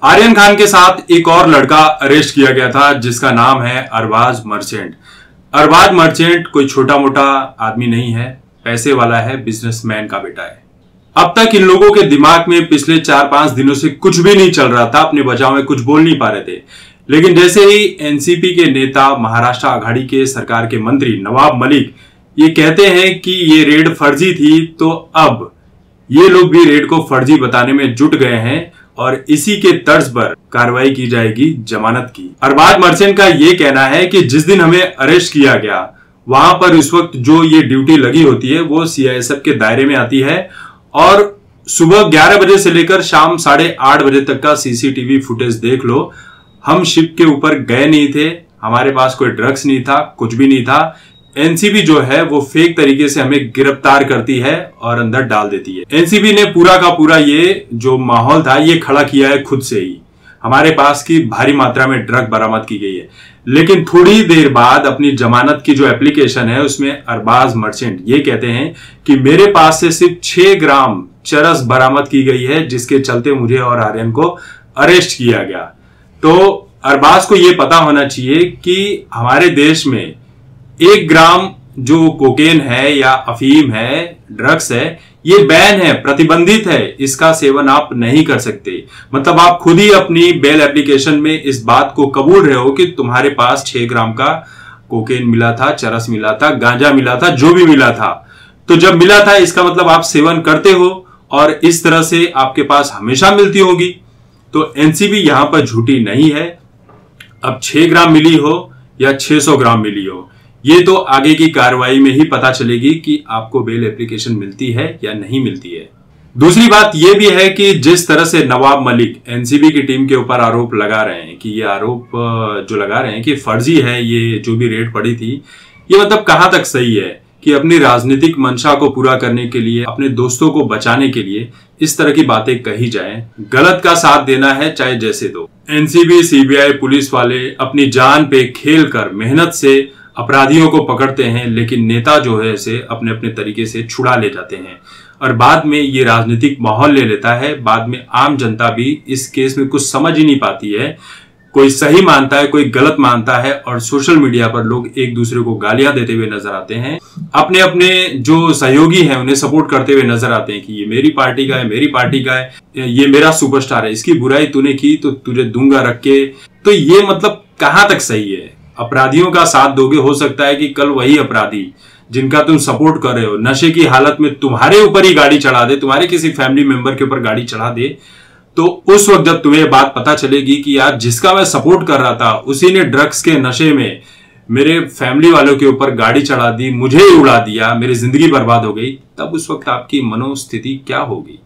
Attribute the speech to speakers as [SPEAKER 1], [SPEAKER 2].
[SPEAKER 1] आर्यन खान के साथ एक और लड़का अरेस्ट किया गया था जिसका नाम है अरबाज मर्चेंट। अरबाज मर्चेंट कोई छोटा मोटा आदमी नहीं है, पैसे वाला है, बिजनेसमैन का बेटा है। अब तक इन लोगों के दिमाग में पिछले 4-5 दिनों से कुछ भी नहीं चल रहा था, अपने बचाव में कुछ बोल नहीं पा रहे थे। लेकिन जैसे ही एनसीपी के नेता, महाराष्ट्र आघाड़ी के सरकार के मंत्री नवाब मलिक ये कहते हैं कि ये रेड फर्जी थी, तो अब ये लोग भी रेड को फर्जी बताने में जुट गए हैं और इसी के तर्ज पर कार्रवाई की जाएगी जमानत की। अरबाज मर्चेंट का ये कहना है कि जिस दिन हमें अरेस्ट किया गया वहां पर उस वक्त जो ये ड्यूटी लगी होती है वो सीआईएसएफ के दायरे में आती है और सुबह 11 बजे से लेकर शाम 8:30 बजे तक का सीसीटीवी फुटेज देख लो। हम शिप के ऊपर गए नहीं थे, हमारे पास कोई ड्रग्स नहीं था, कुछ भी नहीं था। एनसीबी जो है वो फेक तरीके से हमें गिरफ्तार करती है और अंदर डाल देती है। एनसीबी ने पूरा का पूरा ये जो माहौल था ये खड़ा किया है खुद से ही। हमारे पास की भारी मात्रा में ड्रग बरामद की गई है, लेकिन थोड़ी देर बाद अपनी जमानत की जो एप्लीकेशन है उसमें अरबाज मर्चेंट ये कहते हैं कि मेरे पास से सिर्फ 6 ग्राम चरस बरामद की गई है, जिसके चलते मुझे और आर्यन को अरेस्ट किया गया। तो अरबाज को यह पता होना चाहिए कि हमारे देश में 1 ग्राम जो कोकेन है या अफीम है, ड्रग्स है, ये बैन है, प्रतिबंधित है, इसका सेवन आप नहीं कर सकते। मतलब आप खुद ही अपनी बेल एप्लीकेशन में इस बात को कबूल रहे हो कि तुम्हारे पास 6 ग्राम का कोकेन मिला था, चरस मिला था, गांजा मिला था, जो भी मिला था। तो जब मिला था इसका मतलब आप सेवन करते हो और इस तरह से आपके पास हमेशा मिलती होगी। तो एनसीबी यहां पर झूठी नहीं है। अब 6 ग्राम मिली हो या 600 ग्राम मिली हो, ये तो आगे की कार्रवाई में ही पता चलेगी कि आपको बेल एप्लीकेशन मिलती है या नहीं मिलती है। दूसरी बात यह भी है कि जिस तरह से नवाब मलिक एनसीबी की टीम के ऊपर आरोप लगा रहे हैं कि ये आरोप जो लगा रहे हैं कि फर्जी है, ये जो भी रेड पड़ी थी, ये मतलब कहां तक सही है कि अपनी राजनीतिक मंशा को पूरा करने के लिए, अपने दोस्तों को बचाने के लिए इस तरह की बातें कही जाएं। गलत का साथ देना है चाहे जैसे दो। एनसीबी, सीबीआई, पुलिस वाले अपनी जान पे खेल कर मेहनत से अपराधियों को पकड़ते हैं, लेकिन नेता जो है इसे अपने अपने तरीके से छुड़ा ले जाते हैं और बाद में ये राजनीतिक माहौल ले लेता है। बाद में आम जनता भी इस केस में कुछ समझ ही नहीं पाती है, कोई सही मानता है, कोई गलत मानता है और सोशल मीडिया पर लोग एक दूसरे को गालियां देते हुए नजर आते हैं। अपने अपने जो सहयोगी हैं उन्हें सपोर्ट करते हुए नजर आते हैं कि ये मेरी पार्टी का है, मेरी पार्टी का है, ये मेरा सुपरस्टार है, इसकी बुराई तूने की तो तुझे दूंगा रख के। तो ये मतलब कहां तक सही है? अपराधियों का साथ दोगे, हो सकता है कि कल वही अपराधी जिनका तुम सपोर्ट कर रहे हो नशे की हालत में तुम्हारे ऊपर ही गाड़ी चढ़ा दे, तुम्हारे किसी फैमिली मेंबर के ऊपर गाड़ी चढ़ा दे। तो उस वक्त जब तुम्हें बात पता चलेगी कि यार जिसका मैं सपोर्ट कर रहा था उसी ने ड्रग्स के नशे में मेरे फैमिली वालों के ऊपर गाड़ी चढ़ा दी, मुझे ही उड़ा दिया, मेरी जिंदगी बर्बाद हो गई, तब उस वक्त आपकी मनोस्थिति क्या होगी?